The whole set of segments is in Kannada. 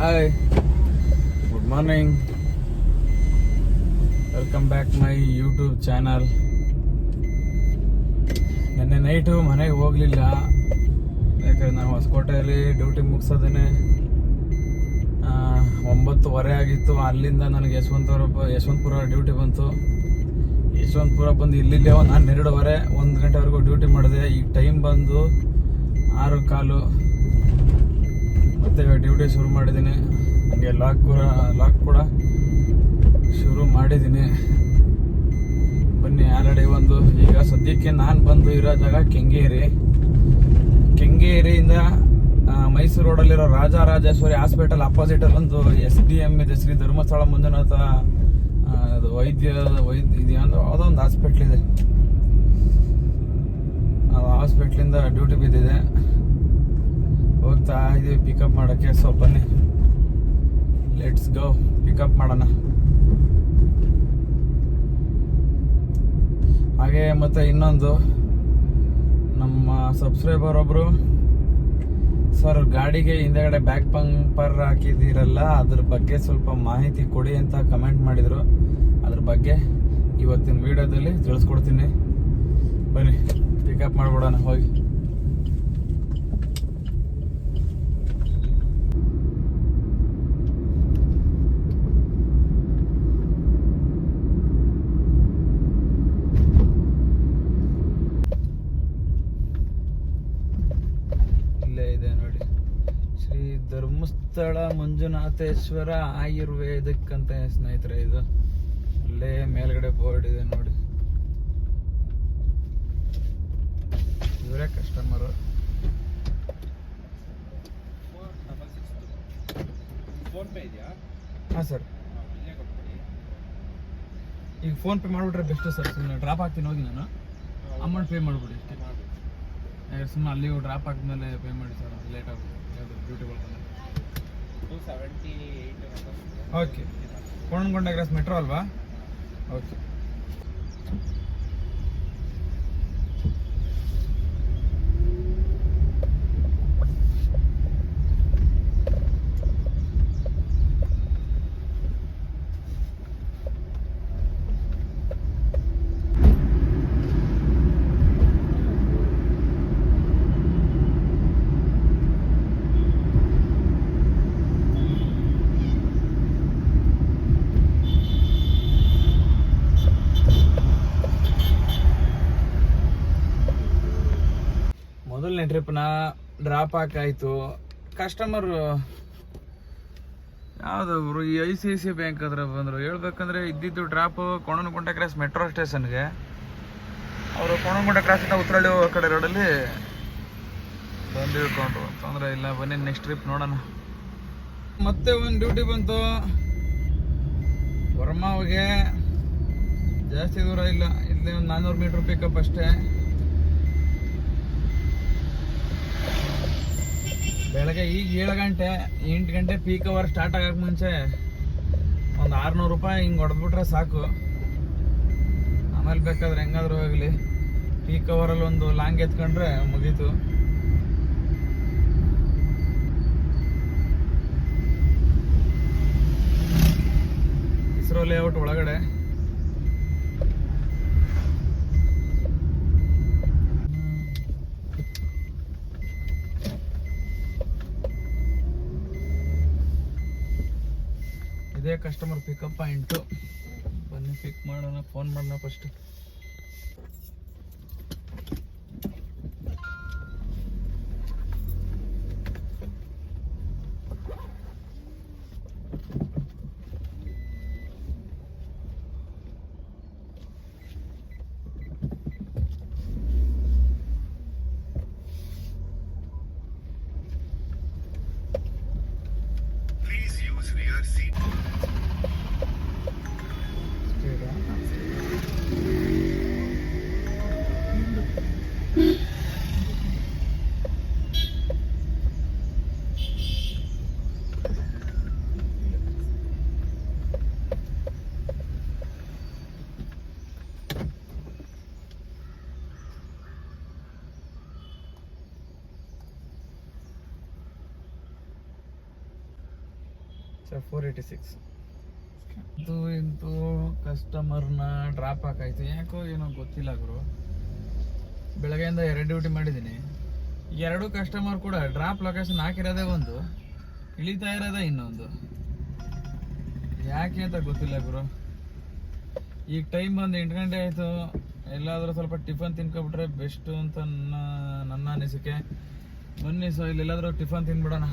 Hi, good morning, welcome back my YouTube channel. ನೆನ್ನೆ ನೈಟು ಮನೆಗೆ ಹೋಗಲಿಲ್ಲ, ಯಾಕಂದರೆ ನಾನು ಹೊಸಕೋಟೆಯಲ್ಲಿ ಡ್ಯೂಟಿ ಮುಗಿಸೋದೇ 9:15 ಆಗಿತ್ತು. ಅಲ್ಲಿಂದ ನನಗೆ ಯಶವಂತಪುರ ಡ್ಯೂಟಿ ಬಂತು. ಯಶವಂತಪುರ ಬಂದು ಇಲ್ಲಿಗೆ ಒಂದು 12:30 1 ಗಂಟೆವರೆಗೂ ಡ್ಯೂಟಿ ಮಾಡಿದೆ. ಈಗ ಟೈಮ್ ಬಂದು 6:15. ಮತ್ತೆ ಡ್ಯೂಟಿ ಶುರು ಮಾಡಿದ್ದೀನಿ. ಹಾಗೆ ಲಾಕ್ ಕೂಡ ಶುರು ಮಾಡಿದ್ದೀನಿ. ಬನ್ನಿ, ಆಲ್ರೆಡಿ ಈಗ ಸದ್ಯಕ್ಕೆ ನಾನು ಬಂದು ಇರೋ ಜಾಗ ಕೆಂಗೇರಿಯಿಂದ ಮೈಸೂರು ರೋಡಲ್ಲಿರೋ ರಾಜರಾಜೇಶ್ವರಿ ಹಾಸ್ಪಿಟಲ್ ಅಪೋಸಿಟಲ್ಲಿ ಒಂದು SDM ಇದೆ, ಶ್ರೀ ಧರ್ಮಸ್ಥಳ ಮಂಜುನಾಥ ವೈದ್ಯ ಯಾವುದೋ ಒಂದು ಹಾಸ್ಪಿಟ್ಲ್ ಇದೆ. ಆ ಹಾಸ್ಪಿಟ್ಲಿಂದ ಡ್ಯೂಟಿ ಬಿದ್ದಿದೆ. ಹೋಗ್ತಾ ಇದೀವಿ ಪಿಕಪ್ ಮಾಡೋಕ್ಕೆ. ಸೊ ಬನ್ನಿ, ಲೆಟ್ಸ್ ಗೋ, ಪಿಕಪ್ ಮಾಡೋಣ. ಹಾಗೆ ಮತ್ತೆ ಇನ್ನೊಂದು, ನಮ್ಮ ಸಬ್ಸ್ಕ್ರೈಬರ್ ಒಬ್ರು, ಸರ್ ಗಾಡಿಗೆ ಹಿಂದೆಗಡೆ ಬ್ಯಾಕ್ ಬಂಪರ್ ಹಾಕಿದ್ದೀರಲ್ಲ, ಅದ್ರ ಬಗ್ಗೆ ಸ್ವಲ್ಪ ಮಾಹಿತಿ ಕೊಡಿ ಅಂತ ಕಮೆಂಟ್ ಮಾಡಿದರು. ಅದ್ರ ಬಗ್ಗೆ ಇವತ್ತಿನ ವಿಡಿಯೋದಲ್ಲಿ ತಿಳಿಸ್ಕೊಡ್ತೀನಿ. ಬನ್ನಿ, ಪಿಕಪ್ ಮಾಡ್ಬಿಡೋಣ ಹೋಗಿ. ಇದೆ ನೋಡಿ, ಶ್ರೀ ಧರ್ಮಸ್ಥಳ ಮಂಜುನಾಥೇಶ್ವರ ಆಯುರ್ವೇದಿಕ್ ಅಂತ ಸ್ನೇಹಿತರೆ. ಇದು ಅಲ್ಲೇ ಮೇಲ್ಗಡೆ ಬೋರ್ಡ್ ಇದೆ ನೋಡಿ. ಇವರೇ ಕಸ್ಟಮರು. ಹಾಂ ಸರ್, ಈಗ ಫೋನ್ ಪೇ ಮಾಡಿಬಿಟ್ರೆ ಬೆಸ್ಟ್ ಸರ್. ಸುಮ್ಮನೆ ಡ್ರಾಪ್ ಆಗ್ತೀನಿ ಹೋಗಿ, ನಾನು ಅಮೌಂಟ್ ಪೇ ಮಾಡಿಬಿಡಿ ಅಷ್ಟೇ. ಸುಮ್ಮನೆ ಅಲ್ಲಿ ಡ್ರಾಪ್ ಆದ್ಮೇಲೆ ಪೇ ಮಾಡಿ ಸರ್, ಲೇಟ್ ಆಗುತ್ತೆ. ಡ್ಯೂಟಿ ಬಂದರೆ 278. ಓಕೆ, ಕೋಣನಗೊಂಡ ಗ್ರಾಸ್ ಮೆಟ್ರೋ ಅಲ್ವಾ? ಓಕೆ. ಮೊದಲನೇ ಟ್ರಿಪ್ನ ಡ್ರಾಪ್ ಹಾಕಾಯ್ತು. ಕಸ್ಟಮರ್ ಯಾವುದೊಬ್ರು ಈ ICICI ಬ್ಯಾಂಕ್ ಹತ್ರ ಬಂದರು. ಹೇಳ್ಬೇಕಂದ್ರೆ ಇದ್ದಿದ್ದು ಡ್ರಾಪ್ ಕೋಣನಗುಂಟ ಕ್ರಾಸ್ ಮೆಟ್ರೋ ಸ್ಟೇಷನ್ಗೆ. ಅವರು ಕೋಣನಗುಂಟ ಕ್ರಾಸಿಂದ ಉತ್ತರಳ್ಳಿ ಕಡೆ ರೋಡಲ್ಲಿ ಬಂದು ಇಳ್ಕೊಂಡ್ರು. ತೊಂದರೆ ಇಲ್ಲ, ಬನ್ನಿ ನೆಕ್ಸ್ಟ್ ಟ್ರಿಪ್ ನೋಡೋಣ. ಮತ್ತೆ ಒಂದು ಡ್ಯೂಟಿ ಬಂತು ವರ್ಮಾವಿಗೆ. ಜಾಸ್ತಿ ದೂರ ಇಲ್ಲ, ಇಲ್ಲಿ ಒಂದು 400 ಮೀಟ್ರ್ ಪಿಕಪ್ ಅಷ್ಟೇ. ಬೆಳಗ್ಗೆ ಈಗ 7 ಗಂಟೆ 8 ಗಂಟೆ ಪೀಕ್ ಅವರ್ ಸ್ಟಾರ್ಟ್ ಆಗಕ್ಕೆ ಮುಂಚೆ ಒಂದು 600 ರೂಪಾಯಿ ಹಿಂಗೆ ಹೊಡೆದ್ಬಿಟ್ರೆ ಸಾಕು. ಆಮೇಲೆ ಬೇಕಾದ್ರೆ ಹೆಂಗಾದ್ರೂ ಹೋಗಲಿ, ಪೀಕ್ ಅವರಲ್ಲಿ ಒಂದು ಲಾಂಗ್ ಎತ್ಕೊಂಡ್ರೆ ಮುಗೀತು. ಇಸ್ರೋ ಲೇಔಟ್ ಒಳಗಡೆ. ಇದೇ ಕಸ್ಟಮರ್ ಪಿಕಪ್ ಪಾಯಿಂಟು. ಬನ್ನಿ ಪಿಕ್ ಮಾಡೋಣ, ಫೋನ್ ಮಾಡೋಣ ಫಸ್ಟ್. ಸರ್ 486. ಇದು ಇಂತೂ ಕಸ್ಟಮರ್ನ ಡ್ರಾಪ್ ಹಾಕಾಯ್ತು, ಯಾಕೋ ಏನೋ ಗೊತ್ತಿಲ್ಲ ಗುರು. ಬೆಳಗ್ಗೆಯಿಂದ 2 ಡ್ಯೂಟಿ ಮಾಡಿದ್ದೀನಿ, 2 ಕಸ್ಟಮರ್ ಕೂಡ ಡ್ರಾಪ್ ಲೊಕೇಶನ್ ಹಾಕಿರೋದೇ ಒಂದು, ಇಳಿತಾ ಇರೋದೇ ಇನ್ನೊಂದು. ಯಾಕೆ ಅಂತ ಗೊತ್ತಿಲ್ಲ ಗುರು. ಈಗ ಟೈಮ್ ಬಂದು 8 ಗಂಟೆ ಆಯಿತು. ಎಲ್ಲಾದರೂ ಸ್ವಲ್ಪ ಟಿಫನ್ ತಿನ್ಕೊಬಿಟ್ರೆ ಬೆಸ್ಟು ಅಂತ ನನ್ನ ಅನಿಸಿಕೆ. ಬನ್ನಿ ಸೊ ಇಲ್ಲೆಲ್ಲಾದರೂ ಟಿಫನ್ ತಿನ್ಬಿಡೋಣ.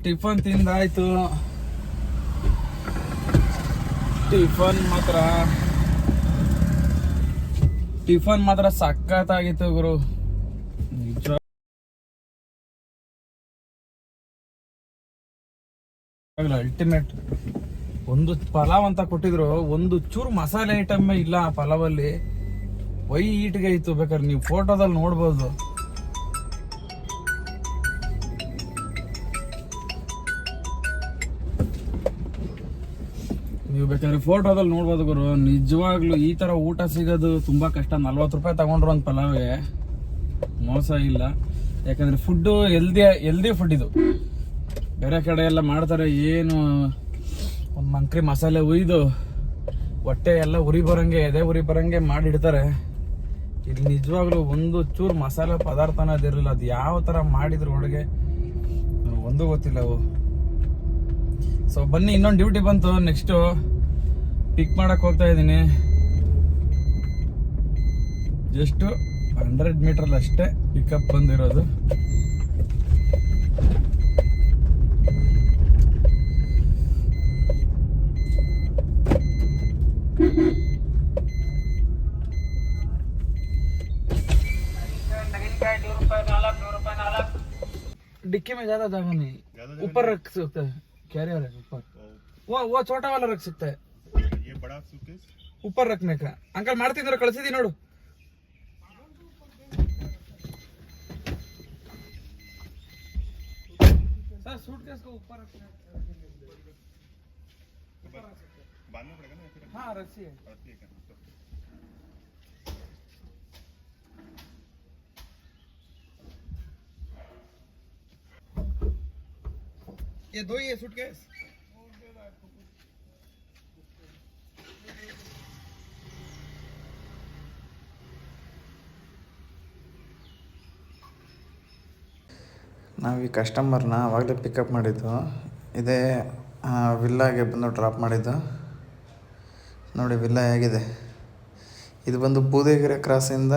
ಟಿಫನ್ ತಿಂದಾಯ್ತು. ಟಿಫನ್ ಮಾತ್ರ ಸಖತ್ತಾಗಿತ್ತು ಗುರು, ನಿಜ. ಅಲ್ಟಿಮೇಟ್. ಒಂದು ಪಲಾವ್ ಅಂತ ಕೊಟ್ಟಿದ್ರು, ಒಂದು ಚೂರು ಮಸಾಲೆ ಐಟಮ್ ಇಲ್ಲ ಆ ಪಲಾವಲ್ಲಿ. ವೈಟ್ಗೆ ಇತ್ತು, ಬೇಕಾದ್ರೆ ನೀವು ಫೋಟೋದಲ್ಲಿ ನೋಡ್ಬೋದು. ನೀವು ಬೇಕಾದ್ರೆ ಫೋಟೋದಲ್ಲಿ ನೋಡ್ಬೋದು ಗುರು. ನಿಜವಾಗ್ಲೂ ಈ ತರ ಊಟ ಸಿಗೋದು ತುಂಬಾ ಕಷ್ಟ. 40 ರೂಪಾಯಿ ತಗೊಂಡ್ರು ಒಂದು ಪಲಾವ್ಗೆ, ಮೋಸ ಇಲ್ಲ. ಯಾಕಂದ್ರೆ ಫುಡ್ಡು ಹೆಲ್ದಿ ಫುಡ್ ಇದು. ಬೇರೆ ಕಡೆ ಎಲ್ಲ ಮಾಡ್ತಾರೆ, ಏನು ಒಂದು ಮಂಕ್ರಿ ಮಸಾಲೆ ಉಯ್ದು ಹೊಟ್ಟೆ ಎಲ್ಲ ಉರಿ ಬರಂಗೆ, ಎದೆ ಉರಿ ಬರಂಗೆ ಮಾಡಿಡ್ತಾರೆ. ಇಲ್ಲಿ ನಿಜವಾಗ್ಲೂ ಒಂದು ಚೂರು ಮಸಾಲೆ ಪದಾರ್ಥನ ಅದಿರಲಿಲ್ಲ. ಅದು ಯಾವ ಥರ ಮಾಡಿದ್ರು ಒಳಗೆ ಒಂದು ಗೊತ್ತಿಲ್ಲ ಅವು. ಸೊ ಬನ್ನಿ, ಇನ್ನೊಂದು ಡ್ಯೂಟಿ ಬಂತು. ನೆಕ್ಸ್ಟು ಪಿಕ್ ಮಾಡಕ್ಕೆ ಹೋಗ್ತಾ ಇದ್ದೀನಿ. ಜಸ್ಟ್ 100 ಮೀಟರ್ ಅಷ್ಟೇ ಪಿಕಪ್ ಬಂದಿರೋದು. डिक्की में ज्यादा जगह नहीं, ऊपर रख सकते हैं, कैरियर है ऊपर. वो छोटा वाला रख सकता है, ये बड़ा सूटकेस ऊपर रखने का. अंकल ಮಾಡ್ತಿದ್ರು, ಕಳಿಸಿದಿ ನೋಡು. सर सूटकेस को ऊपर रखना है, बांधना पड़ेगा ना फिर. हाँ रखिए. ठीक है. ये 2 ही है सूटकेस. ನಾವು ಈ ಕಸ್ಟಮರ್ನ ಆವಾಗಲೇ ಪಿಕಪ್ ಮಾಡಿದ್ದು. ಇದೇ ವಿಲ್ಲಾಗೆ ಬಂದು ಡ್ರಾಪ್ ಮಾಡಿದ್ದು. ನೋಡಿ ವಿಲ್ಲಾ ಹೇಗಿದೆ. ಇದು ಬಂದು ಬೂದಿಗೆರೆ ಕ್ರಾಸಿಂದ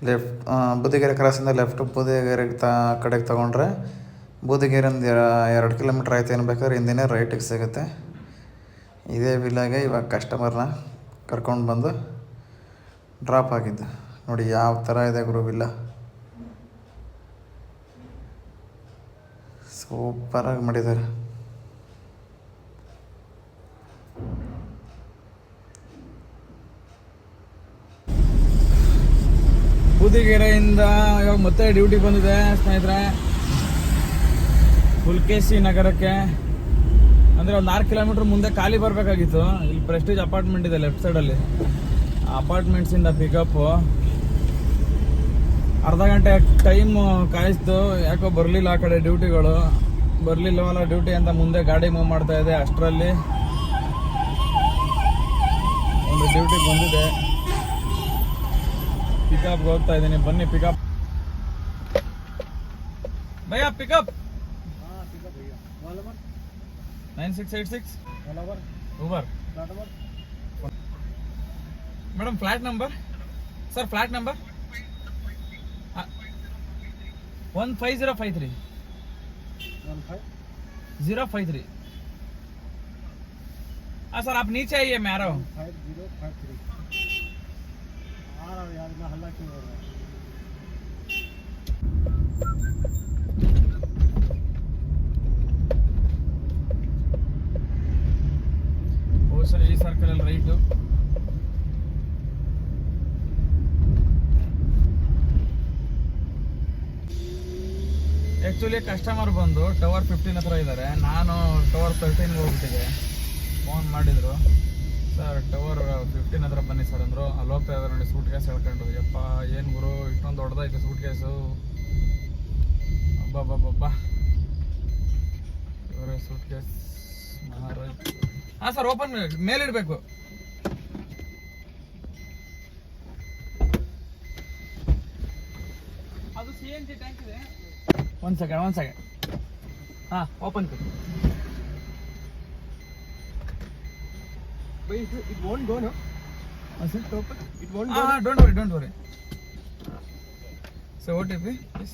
ಲೆಫ್ಟ್, ಬೂದಿಗೆರೆ ಕಡೆಗೆ ತೊಗೊಂಡ್ರೆ ಬೂದಿಗೆರೆ ಒಂದು 2 ಕಿಲೋಮೀಟ್ರ್ ಆಯ್ತು ಏನು, ಬೇಕಾದ್ರೆ ಹಿಂದಿನೇ ರೈಟಿಗೆ ಸಿಗುತ್ತೆ. ಇದೇ ವಿಲ್ಲಾಗೆ ಇವಾಗ ಕಸ್ಟಮರ್ನ ಕರ್ಕೊಂಡು ಬಂದು ಡ್ರಾಪ್ ಆಗಿದ್ದು. ನೋಡಿ ಯಾವ ಥರ ಇದೆ ಗುರು ವಿಲ್ಲಾ, ಸೂಪರಾಗಿ ಮಾಡಿದ್ದಾರೆ. ಬೂದಿಗೆರೆಯಿಂದ ಇವಾಗ ಮತ್ತೆ ಡ್ಯೂಟಿ ಬಂದಿದೆ ಸ್ನೇಹಿತರೆ, ಪುಲ್ಕೇಶಿ ನಗರಕ್ಕೆ. ಅಂದರೆ ಒಂದು 6 ಕಿಲೋಮೀಟ್ರ್ ಮುಂದೆ ಖಾಲಿ ಬರಬೇಕಾಗಿತ್ತು. ಇಲ್ಲಿ ಪ್ರೆಸ್ಟೀಜ್ ಅಪಾರ್ಟ್ಮೆಂಟ್ ಇದೆ ಲೆಫ್ಟ್ ಸೈಡಲ್ಲಿ. ಅಪಾರ್ಟ್ಮೆಂಟ್ಸಿಂದ ಪಿಕಪ್ಪು. ಅರ್ಧ ಗಂಟೆ ಟೈಮ್ ಕಾಯಿಸ್ತು, ಯಾಕೋ ಬರಲಿಲ್ಲ. ಆ ಕಡೆ ಡ್ಯೂಟಿಗಳು ಬರಲಿಲ್ಲವಲ್ಲ ಡ್ಯೂಟಿ ಅಂತ ಮುಂದೆ ಗಾಡಿ ಮೂವ್ ಮಾಡ್ತಾ ಇದೆ. ಅಷ್ಟರಲ್ಲಿ ಒಂದು ಡ್ಯೂಟಿ ಬಂದಿದೆ, ಪಿಕಪ್ಗೆ ಹೋಗ್ತಾ ಇದ್ದೀನಿ. ಬನ್ನಿ pickup bhaiya, pickup 9686 Uber. Madam flat number, sir flat number 15053 053. हाँ सर आप नीचे आइए, मैं आ रहा हूँ. 5053 आ रहा हूँ यार, मैं हल्ला क्यों कर रहा हूँ. ಸರ್ ಈ ಸರ್ಕಲಲ್ಲಿ ರೈಟು. ಆ್ಯಕ್ಚುಲಿ ಕಸ್ಟಮರ್ ಬಂದು ಟವರ್ 15 ಹತ್ರ ಇದ್ದಾರೆ. ನಾನು ಟವರ್ 13 ಹೋಗ್ಬಿಟ್ಟಿದೆ. ಫೋನ್ ಮಾಡಿದರು, ಸರ್ ಟವರ್ 15 ಹತ್ರ ಬನ್ನಿ ಸರ್ ಅಂದರು. ಅಲ್ಲಿ ಹೋಗ್ತಾ ಇದ್ದಾರೆ ನೋಡಿ, ಸೂಟ್ ಗ್ಯಾಸ್ ಹೇಳ್ಕೊಂಡು. ಯಪ್ಪ ಏನು ಗುರು, ಇಷ್ಟೊಂದು ದೊಡ್ಡದ ಐತೆ ಸೂಟ್ ಕೇಸು. ಅಬ್ಬಬ್ಬಬ್ಬ, ಇವರೇ ಸೂಟ್ ಕೇಸ್ ಮಹಾರಾಜ್. ಹಾಂ ಸರ್, ಓಪನ್ ಮೇಲಿಡಬೇಕು. ಅದು CNG ಟ್ಯಾಂಕ್ ಇದೆ. ಒಂದು ಸೆಕೆಂಡ್. ಹಾಂ, open cut. It won't go, no? ಹಾಂ sir, Open. It won't go. Don't worry. So OTP please.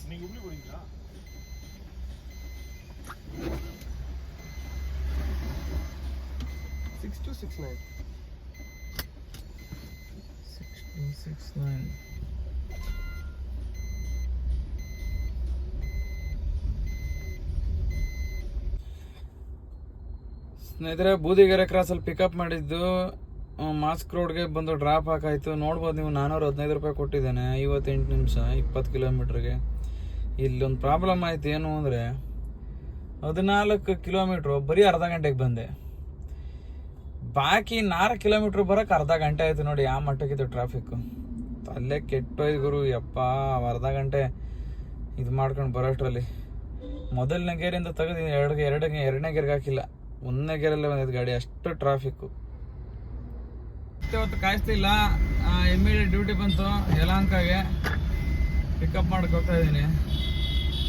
6269. 6269. ಸ್ನೇಹಿತರೆ, ಬೂದಿಗೆರೆ ಕ್ರಾಸಲ್ಲಿ ಪಿಕಪ್ ಮಾಡಿದ್ದು, ಮಾಸ್ಕ್ ರೋಡ್ಗೆ ಬಂದು ಡ್ರಾಪ್ ಹಾಕಾಯ್ತು. ನೋಡ್ಬೋದು ನೀವು, 415 ರೂಪಾಯಿ ಕೊಟ್ಟಿದ್ದೇನೆ, 58 ನಿಮಿಷ, 20 ಕಿಲೋಮೀಟ್ರಿಗೆ. ಇಲ್ಲೊಂದು ಪ್ರಾಬ್ಲಮ್ ಆಯ್ತು. ಏನು ಅಂದರೆ 14 ಕಿಲೋಮೀಟ್ರು ಬರೀ ಅರ್ಧ ಗಂಟೆಗೆ ಬಂದೆ. ಬಾಕಿ 4 ಕಿಲೋಮೀಟ್ರ್ ಬರೋಕೆ ಅರ್ಧ ಗಂಟೆ ಆಯಿತು. ನೋಡಿ ಆ ಮಟ್ಟಕ್ಕಿತ್ತು ಟ್ರಾಫಿಕ್ಕು. ಅಲ್ಲೇ ಕೆಟ್ಟೋಯ್ತು ಗುರು, ಯಪ್ಪ. ಅರ್ಧ ಗಂಟೆ ಇದು ಮಾಡ್ಕೊಂಡು ಬರೋಷ್ಟರಲ್ಲಿ ಮೊದಲನೇ ಗೇರಿಂದ ತೆಗೆದು ಎರಡನೇ ಗೇರ್ಗೆ ಹಾಕಿಲ್ಲ, ಒಂದನೇ ಗೇರಲ್ಲೇ ಬಂದಿದ್ದು ಗಾಡಿ. ಅಷ್ಟು ಟ್ರಾಫಿಕ್ಕು. ಇವತ್ತು ಕಾಯಿಸ್ತಿಲ್ಲ, ಇಮಿಡಿಯೇಟ್ ಡ್ಯೂಟಿ ಬಂತು. ಯಲಹಂಕಗೆ ಪಿಕಪ್ ಮಾಡಕ್ಕೆ ಹೋಗ್ತಾ ಇದ್ದೀನಿ.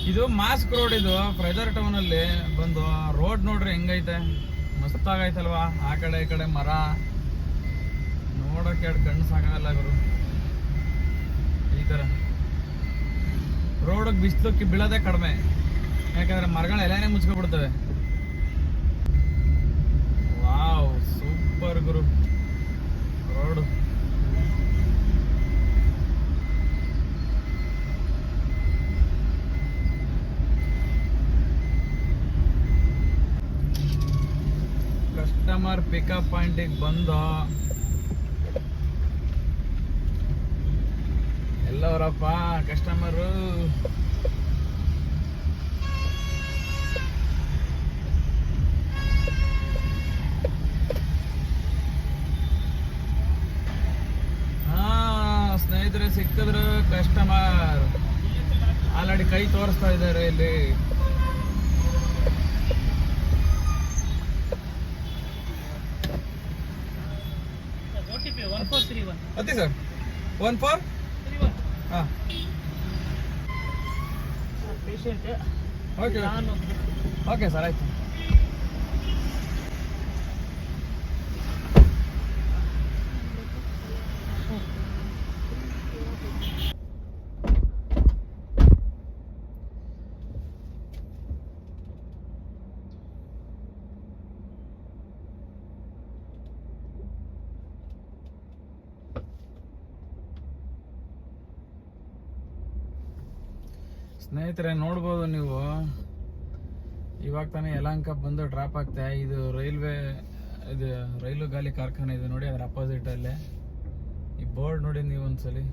ಇದು ಮಾಸ್ಕ್ ರೋಡ್, ಇದು ಫ್ರೆಜರ್ ಟೌನಲ್ಲಿ ಬಂದು ರೋಡ್ ನೋಡ್ರಿ ಹೆಂಗೈತೆ, ಮಸ್ತಾಗೈತಲ್ವಾ. ಆ ಕಡೆ ಈ ಕಡೆ ಮರ ನೋಡೋಕೆ ಎರಡು ಕಣ್ಣು ಸಾಕಾಗಲ್ಲ ಗುರು. ಈ ಥರ ರೋಡಿಗೆ ಬಿಸಿಲಕ್ಕೆ ಬೀಳೋದೇ ಕಡಿಮೆ, ಯಾಕಂದ್ರೆ ಮರಗಳ ಎಲೆನೇ ಮುಚ್ಕೊಬಿಡ್ತವೆ. ವಾವ್, ಸೂಪರ್ ಗುರು ರೋಡು. ಕಸ್ಟಮರ್ ಪಿಕಪ್ ಪಾಯಿಂಟಿಗೆ ಬಂದು ಎಲ್ಲವರಪ್ಪ ಕಸ್ಟಮರು. ಸ್ನೇಹಿತರೆ ಸಿಕ್ಕಿದ್ರು ಕಸ್ಟಮರ್. ಆಲ್ರೆಡಿ ಕೈ ತೋರಿಸ್ತಾ ಇದ್ದಾರೆ ಇಲ್ಲಿ. ಅತಿ ಸರ್ 1431. ಹಾಂ, ಪೇಷಂಟ್. ಓಕೆ ಓಕೆ ಸರ್, ಆಯ್ತು. ಸ್ನೇಹಿತರೆ ನೋಡ್ಬೋದು ನೀವು, ಇವಾಗ ತಾನೇ ಯಲಹಂಕ ಬಂದು ಡ್ರಾಪ್ ಆಗ್ತಾ. ಇದು ರೈಲು ಗಾಲಿ ಕಾರ್ಖಾನೆ ಇದೆ ನೋಡಿ, ಅದರ ಅಪೋಸಿಟ್ ಅಲ್ಲೇ. ಈ ಬೋರ್ಡ್ ನೋಡಿ ನೀವು ಒಂದ್ಸಲಿ.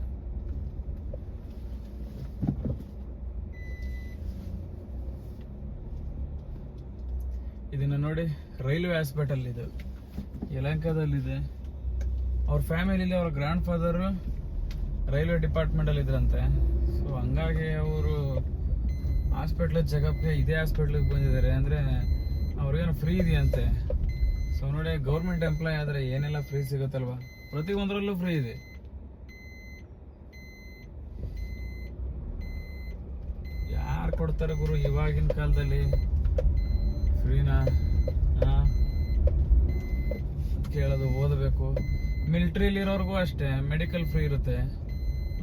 ಇದನ್ನ ನೋಡಿ, ರೈಲ್ವೆ ಹಾಸ್ಪಿಟಲ್ ಇದು ಯಲಹಂಕದಲ್ಲಿದೆ. ಅವ್ರ ಫ್ಯಾಮಿಲಿಲಿ ಅವ್ರ ಗ್ರ್ಯಾಂಡ್ ಫಾದರು ರೈಲ್ವೆ ಡಿಪಾರ್ಟ್ಮೆಂಟಲ್ಲಿ ಇದ್ರಂತೆ. ಸೊ ಹಂಗಾಗಿ ಅವರು ಹಾಸ್ಪಿಟ್ಲ್ ಚೆಕಪ್ಗೆ ಇದೇ ಹಾಸ್ಪಿಟ್ಲಿಗೆ ಬಂದಿದ್ದಾರೆ. ಅಂದರೆ ಅವ್ರಿಗೇನು ಫ್ರೀ ಇದೆಯಂತೆ. ಸೊ ನೋಡಿ, ಗೌರ್ಮೆಂಟ್ ಎಂಪ್ಲಾಯ್ ಆದರೆ ಏನೆಲ್ಲ ಫ್ರೀ ಸಿಗುತ್ತಲ್ವ, ಪ್ರತಿಯೊಂದರಲ್ಲೂ ಫ್ರೀ ಇದೆ. ಯಾರು ಕೊಡ್ತಾರೆ ಗುರು ಇವಾಗಿನ ಕಾಲದಲ್ಲಿ ಫ್ರೀನಾ? ಕೇಳೋದು, ಓದಬೇಕು. ಮಿಲಿಟ್ರಿಲಿರೋರ್ಗೂ ಅಷ್ಟೇ ಮೆಡಿಕಲ್ ಫ್ರೀ ಇರುತ್ತೆ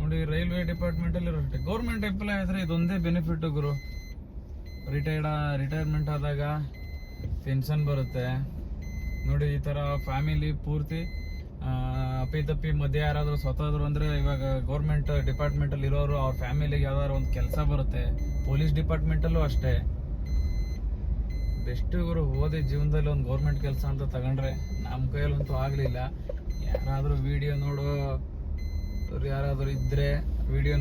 ನೋಡಿ. ರೈಲ್ವೆ ಡಿಪಾರ್ಟ್ಮೆಂಟಲ್ಲಿ ಇರೋ ಅಷ್ಟೇ. ಗೌರ್ಮೆಂಟ್ ಎಂಪ್ಲಾಯ್ ಆದರೆ ಇದೊಂದೇ ಬೆನಿಫಿಟ್ ಗುರು. ರಿಟೈರ್ಮೆಂಟ್ ಆದಾಗ ಪೆನ್ಷನ್ ಬರುತ್ತೆ ನೋಡಿ. ಈ ಥರ ಫ್ಯಾಮಿಲಿ ಪೂರ್ತಿ ಅಪ್ಪಿತಪ್ಪಿ ಮಧ್ಯೆ ಯಾರಾದರೂ ಸ್ವತಃ ಅಂದರೆ, ಇವಾಗ ಗೌರ್ಮೆಂಟ್ ಡಿಪಾರ್ಟ್ಮೆಂಟಲ್ಲಿ ಇರೋರು ಅವ್ರ ಫ್ಯಾಮಿಲಿಗೆ ಯಾವ್ದಾದ್ರು ಒಂದು ಕೆಲಸ ಬರುತ್ತೆ. ಪೊಲೀಸ್ ಡಿಪಾರ್ಟ್ಮೆಂಟಲ್ಲೂ ಅಷ್ಟೇ. ಬೆಸ್ಟ್ ಗುರು, ಓದಿ ಜೀವನದಲ್ಲಿ ಒಂದು ಗೌರ್ಮೆಂಟ್ ಕೆಲಸ ಅಂತ ತಗೊಂಡ್ರೆ. ನಮ್ಮ ಕೈಯಲ್ಲಂತೂ ಆಗಲಿಲ್ಲ. ಯಾರಾದರೂ ವಿಡಿಯೋ ಯಾರಾದರೂ ಇದ್ದರೆ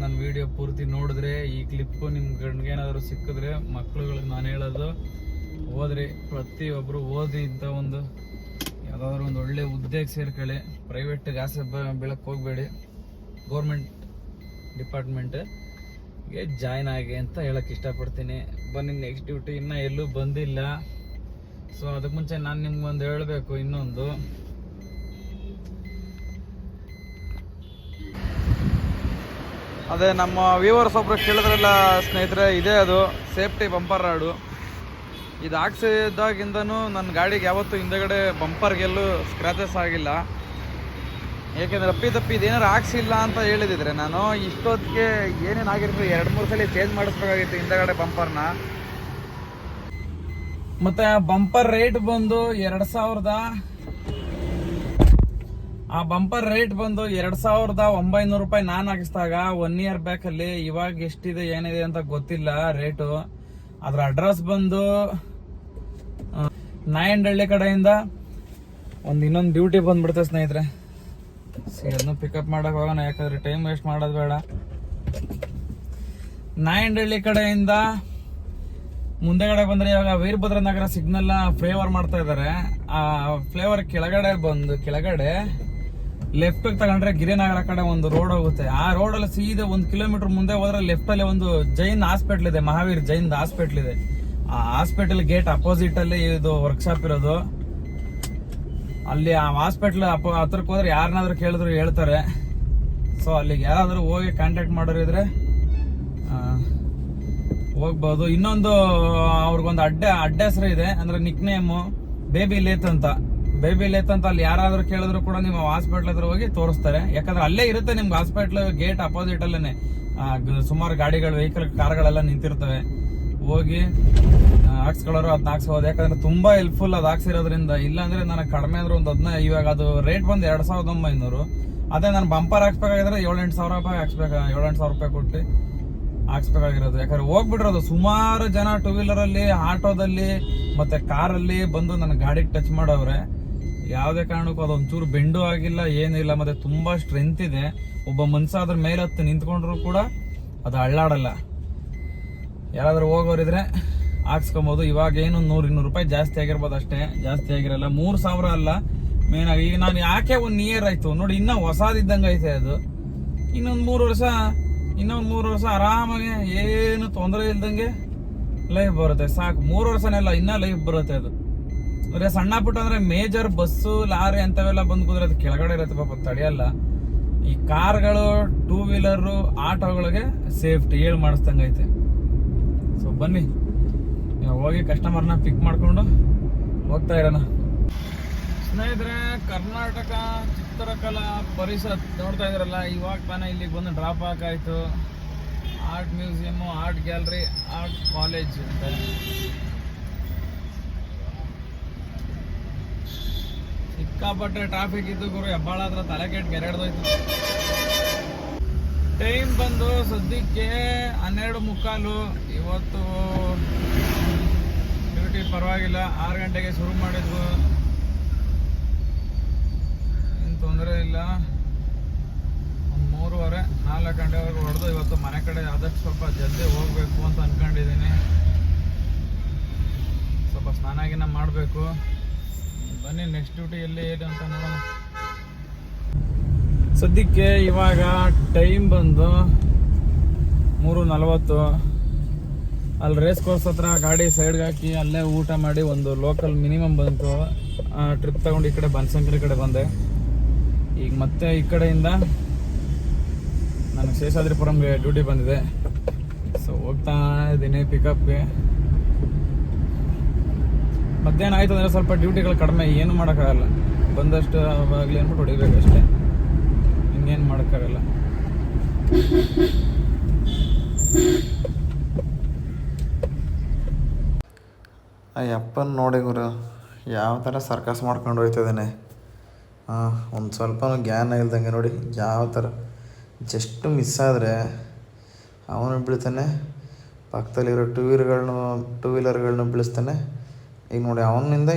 ನನ್ನ ವಿಡಿಯೋ ಪೂರ್ತಿ ನೋಡಿದ್ರೆ, ಈ ಕ್ಲಿಪ್ಪು ನಿಮ್ಮ ಗಂಡ್ಗೇನಾದರೂ ಸಿಕ್ಕಿದ್ರೆ, ಮಕ್ಳುಗಳಿಗೆ ನಾನು ಹೇಳೋದು, ಓದ್ರಿ. ಪ್ರತಿಯೊಬ್ಬರು ಓದಿ ಇಂಥ ಒಂದು ಯಾವುದಾದ್ರೂ ಒಂದು ಒಳ್ಳೆ ಹುದ್ದೆಗೆ ಸೇರ್ಕೊಳ್ಳಿ. ಪ್ರೈವೇಟಿಗೆ ಆಸೆ ಬೀಳಕ್ಕೆ ಹೋಗಬೇಡಿ. ಗೌರ್ಮೆಂಟ್ ಡಿಪಾರ್ಟ್ಮೆಂಟ್ ಜಾಯ್ನ್ ಆಗಿ ಅಂತ ಹೇಳಕ್ಕೆ ಇಷ್ಟಪಡ್ತೀನಿ. ಬನ್ನಿ ನೆಕ್ಸ್ಟ್ ಡ್ಯೂಟಿ ಇನ್ನೂ ಎಲ್ಲೂ ಬಂದಿಲ್ಲ. ಸೊ ಅದಕ್ಕೆ ಮುಂಚೆ ನಾನು ನಿಮ್ಗೊಂದು ಹೇಳಬೇಕು ಇನ್ನೊಂದು. ಅದೇ ನಮ್ಮ ವ್ಯೂವರ್ಸ್ ಒಬ್ರು ಕೇಳಿದ್ರಲ್ಲ ಸ್ನೇಹಿತರೆ, ಇದೇ ಅದು ಸೇಫ್ಟಿ ಬಂಪರ್ ರಾಡು. ಇದು ಹಾಕ್ಸಿದಾಗಿಂದನೂ ನನ್ನ ಗಾಡಿಗೆ ಯಾವತ್ತೂ ಹಿಂದೆಗಡೆ ಬಂಪರ್ಗೆಲ್ಲೂ ಸ್ಕ್ರಾಚಸ್ ಆಗಿಲ್ಲ. ಏಕೆಂದರೆ ಅಪ್ಪಿತಪ್ಪಿ ಇದೇನಾರು ಹಾಕ್ಸಿಲ್ಲ ಅಂತ ಹೇಳಿದಿದ್ರೆ ನಾನು ಇಷ್ಟೊತ್ತಿಗೆ ಏನೇನು ಆಗಿರ್ತದೆ 2-3 ಸಲ ಚೇಂಜ್ ಮಾಡಿಸ್ಬೇಕಾಗಿತ್ತು ಹಿಂದೆಗಡೆ ಬಂಪರ್ನ. ಮತ್ತು ಬಂಪರ್ ರೇಟ್ ಬಂದು 2000. ಆ ಬಂಪರ್ ರೇಟ್ ಬಂದು 2900 ರೂಪಾಯಿ ನಾನು ಹಾಕಿಸಿದಾಗ 1 ಇಯರ್ ಬ್ಯಾಕಲ್ಲಿ. ಇವಾಗ ಎಷ್ಟಿದೆ ಏನಿದೆ ಅಂತ ಗೊತ್ತಿಲ್ಲ ರೇಟು. ಅದ್ರ ಅಡ್ರೆಸ್ ಬಂದು ನಾಯಂಡಹಳ್ಳಿ ಕಡೆಯಿಂದ ಇನ್ನೊಂದು ಡ್ಯೂಟಿ ಬಂದ್ಬಿಡುತ್ತೆ ಸ್ನೇಹಿತರೆ. ಅದನ್ನು ಪಿಕಪ್ ಮಾಡಕ್ ಹೋಗೋಣ, ಯಾಕಂದ್ರೆ ಟೈಮ್ ವೇಸ್ಟ್ ಮಾಡೋದು ಬೇಡ. ನಾಯಂಡಹಳ್ಳಿ ಕಡೆಯಿಂದ ಮುಂದೆಗಡೆ ಬಂದ್ರೆ ಇವಾಗ ವೀರಭದ್ರ ನಗರ ಸಿಗ್ನಲ್ ಫ್ಲೇವರ್ ಮಾಡ್ತಾ ಇದ್ದಾರೆ. ಆ ಫ್ಲೇವರ್ ಕೆಳಗಡೆ ಲೆಫ್ಟ್ ತಗೊಂಡ್ರೆ ಗಿರಿನಗರ ಕಡೆ ಒಂದು ರೋಡ್ ಹೋಗುತ್ತೆ. ಆ ರೋಡಲ್ಲಿ ಸೀದಾ 1 ಕಿಲೋಮೀಟರ್ ಮುಂದೆ ಹೋದ್ರೆ ಲೆಫ್ಟ್ ಅಲ್ಲಿ ಒಂದು ಜೈನ್ ಹಾಸ್ಪಿಟಲ್ ಇದೆ, ಮಹಾವೀರ್ ಜೈನ್ ಹಾಸ್ಪಿಟಲ್ ಇದೆ. ಆ ಹಾಸ್ಪಿಟಲ್ ಗೇಟ್ ಅಪೋಸಿಟ್ ಅಲ್ಲಿ ಇದು ವರ್ಕ್ಶಾಪ್ ಇರೋದು. ಅಲ್ಲಿ ಆ ಹಾಸ್ಪಿಟಲ್ ಹತ್ರಕ್ಕೆ ಹೋದ್ರೆ ಯಾರನ್ನಾದ್ರೂ ಕೇಳಿದ್ರು ಹೇಳ್ತಾರೆ. ಸೊ ಅಲ್ಲಿಗೆ ಯಾರಾದ್ರೂ ಹೋಗಿ ಕಾಂಟ್ಯಾಕ್ಟ್ ಮಾಡೋರಿದ್ರೆ ಹೋಗ್ಬೋದು. ಇನ್ನೊಂದು ಅವ್ರಿಗೊಂದು ಅಡ್ಡ ಹೆಸರು ಇದೆ, ಅಂದ್ರೆ ನಿಕ್ ನೇಮು ಬೇಬಿ ಲೇತ್ ಅಂತ. ಅಲ್ಲಿ ಯಾರಾದ್ರೂ ಕೇಳಿದ್ರು ಕೂಡ ನೀವು ಹಾಸ್ಪಿಟ್ಲ್ ಹತ್ರ ಹೋಗಿ ತೋರಿಸ್ತಾರೆ. ಯಾಕಂದ್ರೆ ಅಲ್ಲೇ ಇರುತ್ತೆ ನಿಮ್ಗೆ ಹಾಸ್ಪಿಟ್ಲ್ ಗೇಟ್ ಅಪೋಸಿಟ್ ಅಲ್ಲೇನೆ. ಸುಮಾರು ಗಾಡಿಗಳು, ವೆಹಿಕಲ್, ಕಾರ್ಗಳೆಲ್ಲ ನಿಂತಿರ್ತವೆ. ಹೋಗಿ ಹಾಕ್ಸ್ಕೊಳ್ಳೋರು ಅದನ್ನ ಹಾಕ್ಸ್ಬೋದು. ಯಾಕಂದ್ರೆ ತುಂಬಾ ಹೆಲ್ಪ್ಫುಲ್ ಅದು ಹಾಕ್ಸಿರೋದ್ರಿಂದ. ಇಲ್ಲಾಂದ್ರೆ ನನಗೆ ಕಡಿಮೆ ಅಂದ್ರೆ ಒಂದು 15, ಇವಾಗ ಅದು ರೇಟ್ ಬಂದು 2900. ಅದೇ ನಾನು ಬಂಪರ್ ಹಾಕ್ಸ್ಬೇಕಾಗಿದ್ರೆ 7-8 ಸಾವಿರ ರೂಪಾಯಿ ಹಾಕ್ಸ್ಬೇಕು. 7-8 ಸಾವಿರ ರೂಪಾಯಿ ಕೊಟ್ಟು ಹಾಕ್ಸ್ಬೇಕಾಗಿರೋದು. ಯಾಕಂದ್ರೆ ಹೋಗ್ಬಿಟ್ಟಿರೋದು ಸುಮಾರು ಜನ 2 ವೀಲರಲ್ಲಿ, ಆಟೋದಲ್ಲಿ ಮತ್ತೆ ಕಾರಲ್ಲಿ ಬಂದು ನನ್ನ ಗಾಡಿಗೆ ಟಚ್ ಮಾಡವ್ರೆ. ಯಾವುದೇ ಕಾರಣಕ್ಕೂ ಅದೊಂಚೂರು ಬೆಂಡು ಆಗಿಲ್ಲ, ಏನಿಲ್ಲ. ಮತ್ತೆ ತುಂಬಾ ಸ್ಟ್ರೆಂತ್ ಇದೆ. ಒಬ್ಬ ಮನುಷ್ಯ ಅದ್ರ ಮೇಲೆ ಹತ್ತು ನಿಂತ್ಕೊಂಡ್ರು ಕೂಡ ಅದು ಅಳ್ಳಾಡಲ್ಲ. ಯಾರಾದ್ರೂ ಹೋಗೋರಿದ್ರೆ ಹಾಕ್ಸ್ಕೊಬೋದು. ಇವಾಗ ಏನು 100-200 ರೂಪಾಯಿ ಜಾಸ್ತಿ ಆಗಿರ್ಬೋದು ಅಷ್ಟೇ, ಜಾಸ್ತಿ ಆಗಿರಲ್ಲ. 3000 ಅಲ್ಲ ಮೇನ್ ಆಗಿ. ಈಗ ನಾನು ಯಾಕೆ 1 ಇಯರ್ ಆಯ್ತು ನೋಡಿ, ಇನ್ನೂ ಹೊಸದಿದ್ದಂಗೆ ಐತೆ ಅದು. ಇನ್ನೊಂದು 3 ವರ್ಷ ಆರಾಮಾಗಿ ಏನು ತೊಂದರೆ ಇಲ್ದಂಗೆ ಲೈಫ್ ಬರುತ್ತೆ. ಸಾಕು, 3 ವರ್ಷನೆಲ್ಲ ಇನ್ನೂ ಲೈಫ್ ಬರುತ್ತೆ ಅದು. ಅಂದ್ರೆ ಸಣ್ಣ ಪುಟ್ಟ ಅಂದ್ರೆ ಮೇಜರ್ ಬಸ್ಸು, ಲಾರಿ ಅಂತವೆಲ್ಲ ಬಂದ್ ಕೂದ್ರೆ ಅದು ಕೆಳಗಡೆ ಇರುತ್ತೆ, ಪಾಪ ತಡೆಯಲ್ಲ. ಈ ಕಾರ್ಗಳು, 2 ವೀಲರು, ಆಟೋಗಳಿಗೆ ಸೇಫ್ಟಿ ಹೇಳಿ ಮಾಡಿಸ್ದಂಗೈತೆ. ಸೊ ಬನ್ನಿ ಹೋಗಿ ಕಸ್ಟಮರ್ನ ಪಿಕ್ ಮಾಡ್ಕೊಂಡು ಹೋಗ್ತಾ ಇರೋಣ ಸ್ನೇಹಿತರೆ. ಕರ್ನಾಟಕ ಚಿತ್ರಕಲಾ ಪರಿಷತ್ ನೋಡ್ತಾ ಇದ್ರಲ್ಲ, ಇವಾಗ ತಾನೇ ಇಲ್ಲಿಗೆ ಬಂದು ಡ್ರಾಪ್ ಹಾಕಾಯ್ತು. Art museum, art gallery, art college ಅಂತ. ಸಿಕ್ಕಾಪಟ್ಟೆ ಟ್ರಾಫಿಕ್ ಇದ್ದು ಗುರು, ಹೆಬ್ಬಾಳ ಹತ್ರ ತಲೆ ಕೆಟ್ಟು ಗೆರೆಡ್ದೋಯ್ತು. ಟೈಮ್ ಬಂದು ಸದ್ಯಕ್ಕೆ 12:15. ಇವತ್ತು ಡ್ಯೂಟಿ ಪರವಾಗಿಲ್ಲ, 6 ಗಂಟೆಗೆ ಶುರು ಮಾಡಿದ್ವು, ಏನು ತೊಂದರೆ ಇಲ್ಲ. ಒಂದು 3:30-4 ಗಂಟೆವರೆಗೂ ಹೊಡೆದು ಇವತ್ತು ಮನೆ ಕಡೆ ಆದಷ್ಟು ಸ್ವಲ್ಪ ಜಲ್ದಿ ಹೋಗ್ಬೇಕು ಅಂತ ಅನ್ಕೊಂಡಿದ್ದೀನಿ. ಸ್ವಲ್ಪ ಸ್ನಾನ ಮಾಡಬೇಕು. ಬನ್ನಿ ನೆಕ್ಸ್ಟ್ ಡ್ಯೂಟಿ ಎಲ್ಲಿ ಏನು ಅಂತ ನೋಡೋಣ. ಸದ್ಯಕ್ಕೆ ಇವಾಗ ಟೈಮ್ ಬಂದು 3:40. ಅಲ್ಲಿ ರೇಸ್ ಕೋರ್ಸ್ ಹತ್ರ ಗಾಡಿ ಸೈಡ್ಗೆ ಹಾಕಿ ಅಲ್ಲೇ ಊಟ ಮಾಡಿ ಒಂದು ಲೋಕಲ್ ಮಿನಿಮಮ್ ಬಂತು. ಟ್ರಿಪ್ ತಗೊಂಡು ಈ ಕಡೆ ಬನಶಂಕರಿ ಕಡೆ ಬಂದೆ. ಈಗ ಮತ್ತೆ ಈ ಕಡೆಯಿಂದ ನನಗೆ ಶೇಷಾದ್ರಿಪುರಂಗೆ ಡ್ಯೂಟಿ ಬಂದಿದೆ. ಸೊ ಹೋಗ್ತಾ ಇದ್ದೀನಿ ಪಿಕಪ್ಗೆ. ಮಧ್ಯಾಹ್ನ ಆಯ್ತು ಅಂದರೆ ಸ್ವಲ್ಪ ಡ್ಯೂಟಿಗಳು ಕಡಿಮೆ, ಏನು ಮಾಡೋಕ್ಕಾಗಲ್ಲ. ಬಂದಷ್ಟು ಆಗಲಿ ಅಂದ್ಬಿಟ್ಟು ಹೊಡಿಬೇಕಷ್ಟೇ, ಇನ್ನೇನು ಮಾಡೋಕ್ಕಾಗಲ್ಲ. ಅಪ್ಪನ ನೋಡಿ ಗುರು ಯಾವ ಥರ ಸರ್ಕಸ್ ಮಾಡ್ಕೊಂಡು ಹೋಯ್ತಿದ್ದಾನೆ. ಒಂದು ಸ್ವಲ್ಪ ಜ್ಞಾನ ಇಲ್ದಂಗೆ ನೋಡಿ ಯಾವ ಥರ. ಜಸ್ಟ್ ಮಿಸ್ ಆದರೆ ಅವನು ಬೀಳ್ತಾನೆ, ಪಕ್ಕದಲ್ಲಿರೋ ಟೂ ವೀಲರ್ಗಳನ್ನ ಬೀಳಿಸ್ತಾನೆ. ಈಗ ನೋಡಿ ಅವನಿಂದ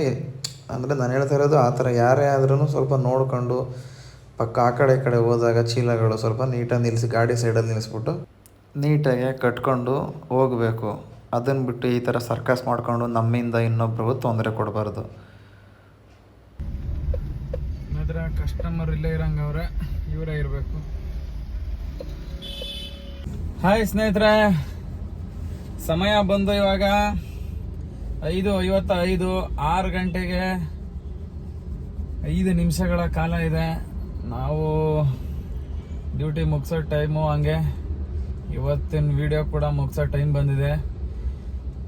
ಅಂದರೆ ನಾನು ಹೇಳ್ತಾ ಇರೋದು ಆ ಥರ. ಯಾರೇ ಆದ್ರೂ ಸ್ವಲ್ಪ ನೋಡ್ಕೊಂಡು ಪಕ್ಕ ಆ ಕಡೆ ಈ ಕಡೆ ಹೋದಾಗ ಚೀಲಗಳು ಸ್ವಲ್ಪ ನೀಟಾಗಿ ನಿಲ್ಲಿಸಿ, ಗಾಡಿ ಸೈಡಲ್ಲಿ ನಿಲ್ಲಿಸ್ಬಿಟ್ಟು ನೀಟಾಗಿ ಕಟ್ಕೊಂಡು ಹೋಗಬೇಕು. ಅದನ್ನು ಬಿಟ್ಟು ಈ ಥರ ಸರ್ಕಸ್ ಮಾಡಿಕೊಂಡು ನಮ್ಮಿಂದ ಇನ್ನೊಬ್ರಿಗೂ ತೊಂದರೆ ಕೊಡಬಾರ್ದು. ಕಸ್ಟಮರ್ ಇಲ್ಲೇ ಇರಂಗೆ ಅವರೇ, ಇವರೇ ಇರಬೇಕು. ಹಾಯ್ ಸ್ನೇಹಿತರೆ, ಸಮಯ ಬಂದು ಇವಾಗ 5:55, 6 ಗಂಟೆಗೆ 5 ನಿಮಿಷಗಳ ಕಾಲ ಇದೆ. ನಾವು ಡ್ಯೂಟಿ ಮುಗಿಸೋ ಟೈಮು, ಹಂಗೆ ಇವತ್ತಿನ ವಿಡಿಯೋ ಕೂಡ ಮುಗಿಸೋ ಟೈಮ್ ಬಂದಿದೆ.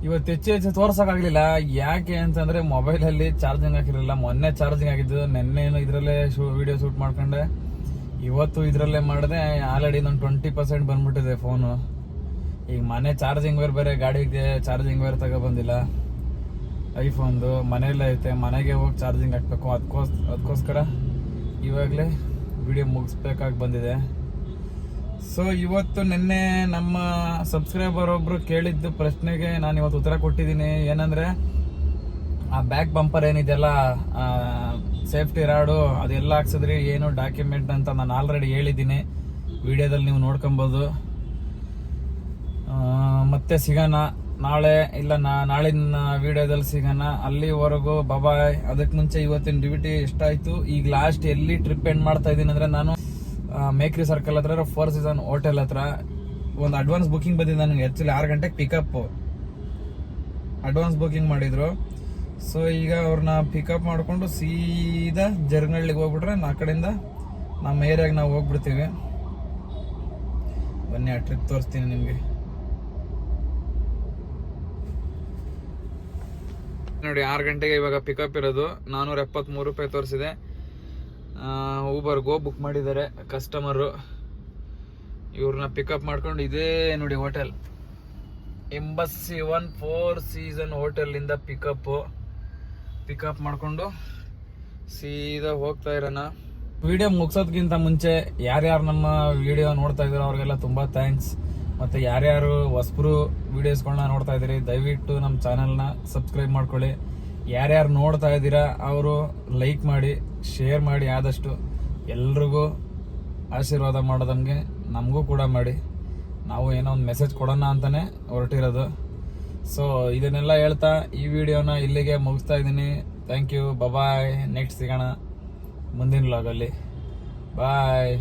ಇವತ್ತು ಹೆಚ್ಚು ತೋರ್ಸೋಕ್ಕಾಗಲಿಲ್ಲ. ಯಾಕೆ ಅಂತಂದ್ರೆ ಮೊಬೈಲಲ್ಲಿ ಚಾರ್ಜಿಂಗ್ ಹಾಕಿರಲಿಲ್ಲ. ಮೊನ್ನೆ ಚಾರ್ಜಿಂಗ್ ಆಗಿದ್ದು, ನೆನ್ನೆನು ಇದರಲ್ಲೇ ವಿಡಿಯೋ ಶೂಟ್ ಮಾಡ್ಕೊಂಡೆ. ಇವತ್ತು ಇದರಲ್ಲೇ ಮಾಡಿದೆ. ಆಲ್ರೆಡಿ ನಾನು 20% ಬಂದ್ಬಿಟ್ಟಿದೆ ಫೋನು. ಈಗ ಮನೆ ಚಾರ್ಜಿಂಗ್ ಬೇರೆ ಗಾಡಿಗೆ ಚಾರ್ಜಿಂಗ್ ಬೇರೆ ತಗೊಬಂದಿಲ್ಲ. ಐಫೋನ್ದು ಮನೆಯಲ್ಲೇ ಐತೆ, ಮನೆಗೆ ಹೋಗಿ ಚಾರ್ಜಿಂಗ್ ಹಾಕ್ಬೇಕು. ಅದಕ್ಕೋಸ್ಕರ ಇವಾಗಲೇ ವಿಡಿಯೋ ಮುಗಿಸ್ಬೇಕಾಗಿ ಬಂದಿದೆ. ಸೊ ಇವತ್ತು ನಿನ್ನೆ ನಮ್ಮ ಸಬ್ಸ್ಕ್ರೈಬರ್ ಒಬ್ರು ಕೇಳಿದ್ದು ಪ್ರಶ್ನೆಗೆ ನಾನು ಇವತ್ತು ಉತ್ತರ ಕೊಟ್ಟಿದ್ದೀನಿ. ಏನಂದ್ರೆ, ಆ ಬ್ಯಾಕ್ ಬಂಪರ್ ಏನಿದೆಯಲ್ಲ, ಸೇಫ್ಟಿ ರಾಡು ಅದೆಲ್ಲ ಹಾಕ್ಸಿದ್ರಿ, ಏನು ಡಾಕ್ಯುಮೆಂಟ್ ಅಂತ ನಾನು ಆಲ್ರೆಡಿ ಹೇಳಿದ್ದೀನಿ. ವಿಡಿಯೋದಲ್ಲಿ ನೀವು ನೋಡ್ಕೊಬೋದು. ಮತ್ತೆ ಸಿಗೋಣ ನಾಳೆ, ಇಲ್ಲ ನಾಳಿನ ವಿಡಿಯೋದಲ್ಲಿ ಸಿಗೋಣ. ಅಲ್ಲಿವರೆಗೂ ಬಾಯ್. ಅದಕ್ಕೆ ಮುಂಚೆ ಇವತ್ತಿನ ಡ್ಯೂಟಿ ಎಷ್ಟಾಯ್ತು, ಈಗ ಲಾಸ್ಟ್ ಎಲ್ಲಿ ಟ್ರಿಪ್ ಎಂಡ್ ಮಾಡ್ತಾ ಇದ್ದೀನಿ ಅಂದ್ರೆ, ನಾನು ಮೇಕ್ರಿ ಸರ್ಕಲ್ ಹತ್ರ 4 ಸೀಸನ್ ಹೋಟೆಲ್ ಹತ್ರ ಒಂದು ಅಡ್ವಾನ್ಸ್ ಬುಕಿಂಗ್ ಬಂದಿದೆ ನನಗೆ. ಆಕ್ಚುಲಿ 6 ಗಂಟೆಗೆ ಪಿಕಪ್ ಅಡ್ವಾನ್ಸ್ ಬುಕಿಂಗ್ ಮಾಡಿದ್ರು. ಸೊ ಈಗ ಅವ್ರನ್ನ ಪಿಕಪ್ ಮಾಡ್ಕೊಂಡು ಸೀದಾ ಜರ್ಗನಹಳ್ಳಿಗೆ ಹೋಗ್ಬಿಟ್ರೆ, ಆ ಕಡೆಯಿಂದ ನಮ್ಮ ಏರಿಯಾಗೆ ನಾವು ಹೋಗ್ಬಿಡ್ತೀವಿ. ಬನ್ನಿ, ಆ ಟ್ರಿಪ್ ತೋರಿಸ್ತೀನಿ ನಿಮಗೆ. ನೋಡಿ, 6 ಗಂಟೆಗೆ ಇವಾಗ ಪಿಕಪ್ ಇರೋದು. 473 ರೂಪಾಯಿ ತೋರಿಸಿದೆ. ಊಬರ್ ಗೋ ಬುಕ್ ಮಾಡಿದ್ದಾರೆ ಕಸ್ಟಮರು. ಇವ್ರನ್ನ ಪಿಕಪ್ ಮಾಡ್ಕೊಂಡು ಇದೇ ನೋಡಿ ಹೋಟೆಲ್, ಎಂಬಸಿ 4 ಸೀಸನ್ ಹೋಟೆಲಿಂದ ಪಿಕಪ್ ಮಾಡ್ಕೊಂಡು ಸೀದಾ ಹೋಗ್ತಾ ಇರೋಣ. ವಿಡಿಯೋ ಮುಗಿಸೋದ್ಕಿಂತ ಮುಂಚೆ ಯಾರ್ಯಾರು ನಮ್ಮ ವಿಡಿಯೋ ನೋಡ್ತಾ ಇದ್ದೀರೋ ಅವ್ರಿಗೆಲ್ಲ ತುಂಬ ಥ್ಯಾಂಕ್ಸ್. ಮತ್ತು ಯಾರ್ಯಾರು ಹೊಸಬ್ರು ವಿಡಿಯೋಸ್ಗಳನ್ನ ನೋಡ್ತಾ ಇದ್ದೀರಿ, ದಯವಿಟ್ಟು ನಮ್ಮ ಚಾನಲ್ನ ಸಬ್ಸ್ಕ್ರೈಬ್ ಮಾಡ್ಕೊಳ್ಳಿ. ಯಾರ್ಯಾರು ನೋಡ್ತಾ ಇದ್ದೀರಾ ಅವರು ಲೈಕ್ ಮಾಡಿ, ಶೇರ್ ಮಾಡಿ. ಆದಷ್ಟು ಎಲ್ರಿಗೂ ಆಶೀರ್ವಾದ ಮಾಡೋದಂಗೆ ನಮಗೂ ಕೂಡ ಮಾಡಿ. ನಾವು ಏನೋ ಒಂದು ಮೆಸೇಜ್ ಕೊಡೋಣ ಅಂತಲೇ ಹೊರಟಿರೋದು. ಸೊ ಇದನ್ನೆಲ್ಲ ಹೇಳ್ತಾ ಈ ವಿಡಿಯೋನ ಇಲ್ಲಿಗೆ ಮುಗಿಸ್ತಾ ಇದ್ದೀನಿ. Thank you, bye. ನೆಕ್ಸ್ಟ್ ಸಿಗೋಣ ಮುಂದಿನ ವ್ಲಾಗಲ್ಲಿ. ಬಾಯ್.